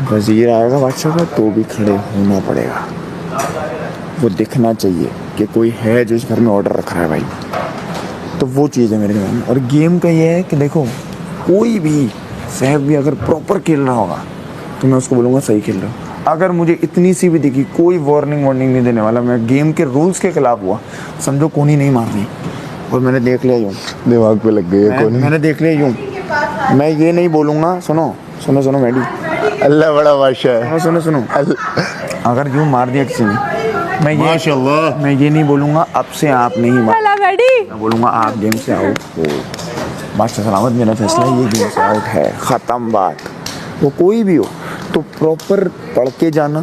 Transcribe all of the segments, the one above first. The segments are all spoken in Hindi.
वज़ीर आएगा बादशाह का तो भी खड़े होना पड़ेगा, वो दिखना चाहिए कि कोई है जो इस घर में ऑर्डर रख रहा है भाई। तो वो चीज़ है मेरे दिमाग में। और गेम का ये है कि देखो कोई भी सहब भी अगर प्रॉपर खेल रहा होगा तो मैं उसको बोलूँगा सही खेल रहा हो। अगर मुझे इतनी सी भी दिखी, कोई वार्निंग नहीं देने वाला, मैं गेम के रूल्स के खिलाफ हुआ, समझो कोनी नहीं मारनी। और मैंने देख लिया यूँ, दिमाग पे लग गई है कोनी। मैंने देख लिया यूँ, मैं ये नहीं बोलूँगा। सुनो सुनो सुनो मैडी, अल्लाह बड़ा बादशाह है। सुनो सुनो सुनो, अगर यूँ मार दिया किसी ने, माशाल्लाह मैं ये नहीं बोलूँगा अब से आप नहीं मार, मैं बोलूँगा आप गेम से आउट हो। बादशाह सलामत, मेरा फैसला है, ये गेम से आउट है, ख़त्म बात। वो कोई भी हो तो प्रॉपर पढ़ के जाना,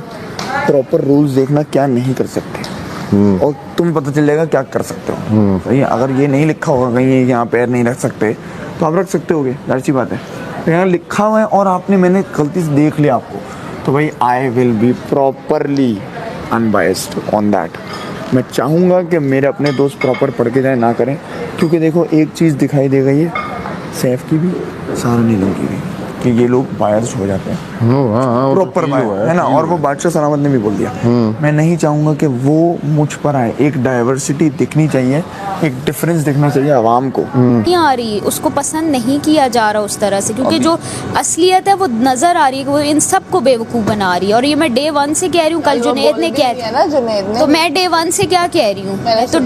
प्रॉपर रूल्स देखना क्या नहीं कर सकते, और तुम्हें पता चल जाएगा क्या कर सकते हो। सही है। अगर ये नहीं लिखा होगा कहीं यहाँ पैर नहीं रख सकते तो आप रख सकते होगे, जाहिर सी बात है। तो यहाँ लिखा हुआ है और मैंने गलती से देख लिया आपको, तो भाई I will be properly unbiased on that. मैं चाहूँगा कि मेरे अपने दोस्त प्रॉपर पढ़ के जाए, ना करें, क्योंकि देखो एक चीज़ दिखाई दे गई है सैफ की भी, सारा नीलम की भी, कि ये लोग बायर्स हो जाते हैं प्रॉपर है ना। और वो बादशाह सलामत ने भी बोल दिया, मैं नहीं चाहूँगा कि वो मुझ पर आए। एक डाइवर्सिटी दिखनी चाहिए, एक डिफरेंस दिखना चाहिए आवाम को। नहीं आ रही, उसको पसंद नहीं किया जा रहा उस तरह से, क्योंकि जो असलियत है वो नजर आ रही है कि वो इन सबको बेवकूफ़ बना रही है। और ये मैं डे 1 से कह रही हूँ, कल जुनेद ने कह दिया, तो मैं डे 1 से क्या कह रही हूँ, तो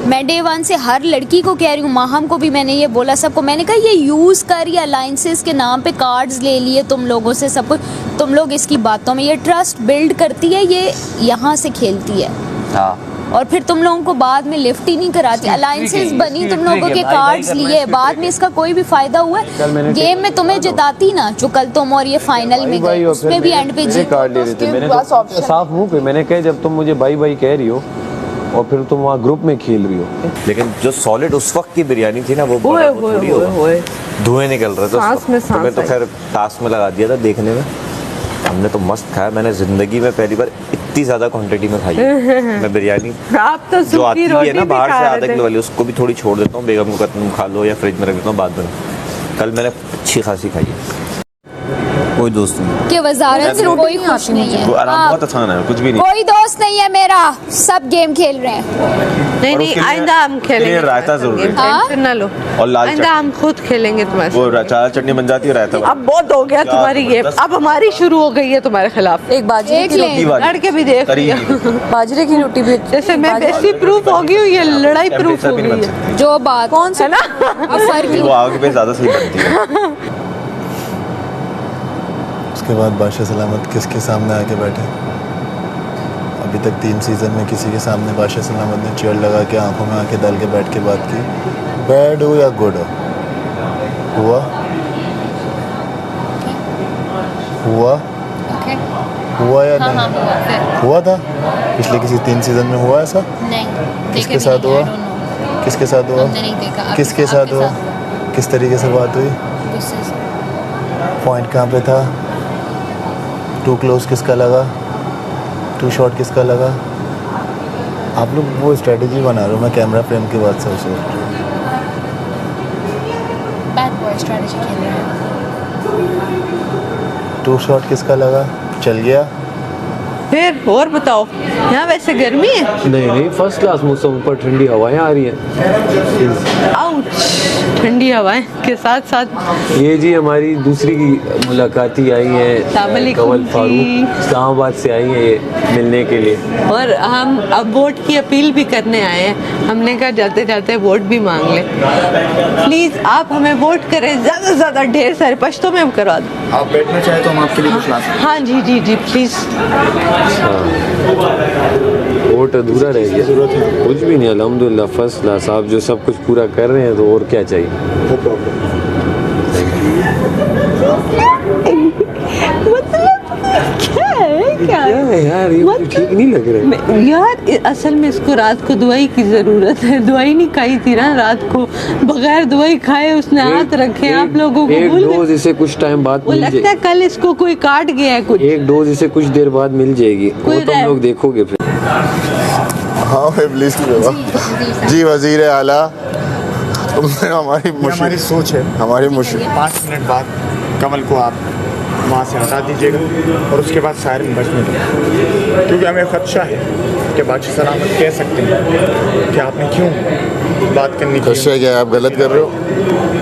मैं डे 1 से हर लड़की को कह रही हूँ, माहम को भी मैंने ये बोला, सबको मैंने कहा ये यूज़ कर, ये अलाइंसेस के नाम पे कार्ड्स ले लिए तुम लोगों से, सब कुछ तुम लोग इसकी बातों में, ये ट्रस्ट बिल्ड करती है, ये यहाँ से खेलती है। और फिर तुम लोगों को बाद में लिफ्ट ही नहीं कराती। अलाइंसेस बनी, तुम लोगों के कार्ड्स लिए, बाद में इसका कोई भी फायदा हुआ है? गेम में तुम्हें जिताती ना, जो कल तुम और ये फाइनल में गए, उसमें भी एंड पे जीत कार्ड ले रहे थे। मैंने तो साफ मुंह पे मैंने कहा जब तुम मुझे बाई बाई कह रही हो और फिर तुम वहाँ ग्रुप में खेल रही हो। लेकिन जो सॉलिड उस वक्त की बिरयानी थी ना, वो थोड़ी होगा, धुएं निकल रहे थे, तुम्हें तो खैर टास्क में लगा दिया था देखने में। हमने तो मस्त खाया, मैंने जिंदगी में पहली बार इतनी ज्यादा क्वांटिटी में खाई है मैं बिरयानी। आप तो जो आती है ना बाहर से आधा किलो वाली, उसको भी थोड़ी छोड़ देता हूँ, बेगम को कहता हूँ खा लो या फ्रिज में रख देता हूँ बाद में। कल मैंने अच्छी खासी खाई है। कोई दोस्त नहीं कि वजारत से कोई खुश नहीं है, बहुत आसान है, कुछ भी नहीं। कोई दोस्त नहीं है मेरा, सब गेम खेल रहे हैं। नहीं आइंदा हम खेलेंगे, रायता जरूर है, टेंशन ना लो, और लाल आइंदा हम खुद खेलेंगे तुम्हारे। वो चार चटनी बन जाती है रायता। अब बहुत हो गया तुम्हारी गेम, अब हमारी शुरू हो गई है तुम्हारे खिलाफ। एक बाजरे की रोटी लड़के भी देख लिया, बाजरे की रोटी भी, जैसे मैं बेसी प्रूफ हो गई हूँ, ये लड़ाई प्रूफ हो गई है। जो बात कौन सा है ना, वो आग पे ज्यादा सही बनती है। उसके बाद बादशाह सलामत किसके सामने आके बैठे? अभी तक 3 सीज़न में किसी के सामने बादशाह सलामत ने चेयर लगा के आंखों में आंखें डाल के बैठ के बात की, बैड हो या गुड हो? हुआ हुआ या नहीं हुआ था? पिछले किसी 3 सीज़न में हुआ ऐसा? नहीं। किसके साथ हुआ? किसके साथ हुआ? किसके साथ हुआ? किस तरीके से बात हुई? पॉइंट कहाँ पे था? टू क्लोज किसका लगा? टू शॉर्ट किसका लगा? आप लोग वो स्ट्रेटजी बना रहे हो, मैं कैमरा फ्रेम की बात से सोच रहा हूँ। बैड बॉय स्ट्रेटजी खेल रहे हैं। टू शॉट किसका लगा? चल गया? फिर और बताओ, यहाँ वैसे गर्मी है? नहीं फर्स्ट क्लास मौसम, ऊपर ठंडी हवाएं आ रही हैं। आउच, ठंडी हवाएं के साथ साथ ये जी हमारी दूसरी की मुलाकाती आई हैं, कवल फारूक इस्लामाबाद से आई हैं ये मिलने के लिए, और हम अब वोट की अपील भी करने आए हैं। हमने कहा जाते जाते वोट भी मांग लें, प्लीज़ आप हमें वोट करें, ज़्यादा से ज़्यादा, ढेर सारे पश्तो में हम करवा दें। आप बैठना चाहे तो हम आपके लिए कुछ ला सकते हैं। हाँ जी प्लीज़। वोट अधूरा रह गया, कुछ भी नहीं, अल्हम्दुलिल्लाह फर्स्ट क्लास। आप जो सब कुछ पूरा कर रहे हैं तो और क्या चाहिए। क्या है यार, ये ठीक नहीं लग रहा है यार। असल में इसको रात को दवाई की ज़रूरत है, दवाई नहीं खाई थी ना रात को, बगैर दवाई खाए उसने हाथ रखे आप लोगों को। एक डोज इसे कुछ टाइम बाद मिल जाएगी, लगता है कल इसको कोई काट गया है कुछ। एक डोज इसे कुछ देर बाद मिल जाएगी, वो तुम लोग देखोगे फिर। हाँ प्लीज जी वजीर आला, हमारी सोच है, हमारी मुश्किल 5 मिनट बाद कमल को आप वहाँ से हटा दीजिएगा और उसके बाद सायरन बजने दो, क्योंकि हमें खदशा है कि बादशाह सलामत कह सकते हैं कि आपने क्यों बात करनी की। खदशा क्या है? आप गलत कर रहे हो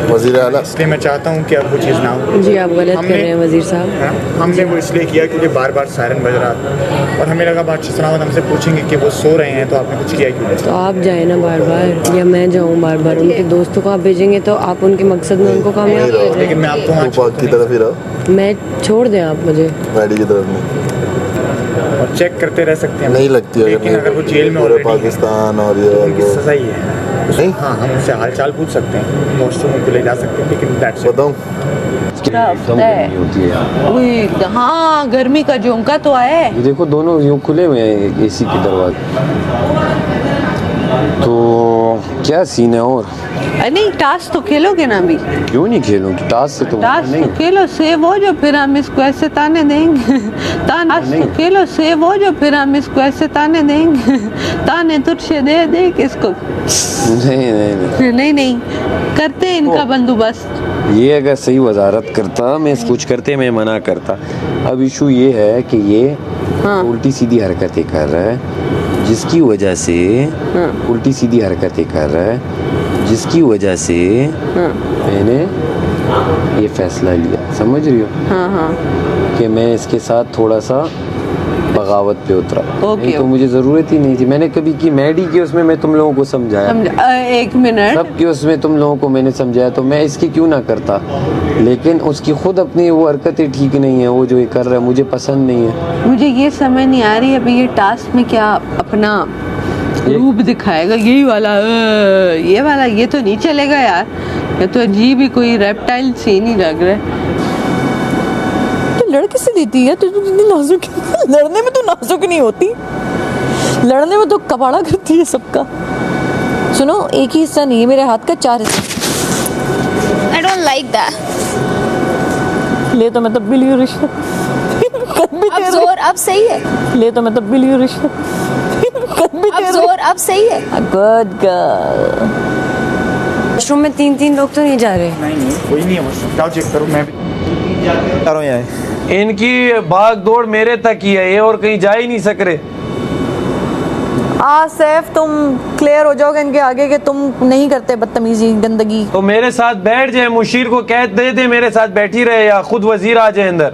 वज़ीर आला। इसलिए मैं चाहता हूँ कि अब वो चीज़ ना हो। जी आप गलत कर रहे हैं वजीर साहब। हमने वो इसलिए किया क्योंकि बार बार सायरन बज रहा था और हमें लगा बादशाह सलामत हमसे पूछेंगे कि वो सो रहे हैं तो आपने कुछ किया क्यों। तो आप जाए ना बार बार, या मैं जाऊँ बार बार? उनके दोस्तों को आप भेजेंगे तो आप उनके मकसद में उनको कामयाब कर रहे लेकिन मैं आपको वहाँ तू पाक की तरफ ही रहो, हैं। मैं छोड़ दें आप मुझे? मैडी की तरफ नहीं। और चेक करते रह सकते हैं। नहीं लगती है, लेकिन अगर वो जेल में पूरे already है, पाकिस्तान और ये तो और उनकी वो। सज़ा ही है। नहीं? हाँ, हम उनसे हाल चाल पूछ सकते हैं, वॉशरूम को ले जा सकते हैं, लेकिन दैट्स इट। बताऊँ एकदम गर्मी होती है यहाँ। उई, हाँ गर्मी का झोंका तो आया है। ये देखो दोनों यूँ खुले हुए हैं एसी के दरवाजे। तो क्या सीन है? और नहीं टास्क तो खेलोगे ना अभी? क्यों नहीं खेलूंगी? टास्क से तो टास्क नहीं। तो खेलो, सेव हो जो फिर हम इसको ऐसे ताने देंगे। टास्क तो खेलो, सेव हो जो फिर हम इसको ऐसे ताने देंगे। ताने तुझसे दे दे किसको। नहीं नहीं नहीं, नहीं नहीं करते हैं इनका बंदोबस्त। ये अगर सही वजारत करता, मैं कुछ करते मैं मना करता। अब इशू ये है कि ये उल्टी सीधी हरकतें कर रहा है, जिसकी वजह से उल्टी सीधी हरकतें कर रहा है, जिसकी वजह से मैंने ये फैसला लिया। समझ रही हो? हाँ हाँ कि मैं इसके साथ थोड़ा सा बगावत पे उतरा। ओके, नहीं तो मुझे ज़रूरत ही नहीं थी। मैंने कभी की मैडी की उसमें मैं तुम लोगों को समझाया, एक मिनट। सब की उसमें तुम लोगों को मैंने समझाया, तो मैं इसकी क्यों ना करता। लेकिन उसकी खुद अपनी वो हरकतें ठीक नहीं है, वो जो ये कर रहा है मुझे पसंद नहीं है। मुझे ये समझ नहीं आ रही अभी ये टास्क में क्या अपना रूप दिखाएगा। यही वाला ये वाला ये तो नहीं चलेगा यार, ये तो अजीब ही कोई रेप्टाइल सीन ही लग रहा है। लड़ किससे देती है? तू इतनी नाजुक लड़ने में तो नाजुक नहीं होती, लड़ने में तो कबाड़ा करती है सबका। सुनो, एक ही हिस्सा नहीं है मेरे हाथ का, 4 हिस्से। I don't like that. ले तो मैं तब भी लियो रिश्वत। कर भी अब तेरे। जोर अब सही है। ले तो मैं तब भी लियो रिश्वत। कर भी अब तेरे। जोर अब सही है। Good girl. वॉशरूम में 3 लोग तो नहीं जा रहे। नहीं कोई नहीं है वॉशरूम, जाओ चेक करो। मैं भी जा रहा हूँ यहाँ। इनकी भाग दौड़ मेरे तक ही है, ये और कहीं जा ही नहीं सक रहे। सैफ तुम क्लियर हो जाओगे इनके आगे कि तुम नहीं करते बदतमीजी गंदगी। तो मेरे साथ बैठ जाए, मुशीर को कह दे मेरे साथ बैठी रहे, या खुद वजीर आ जाए अंदर।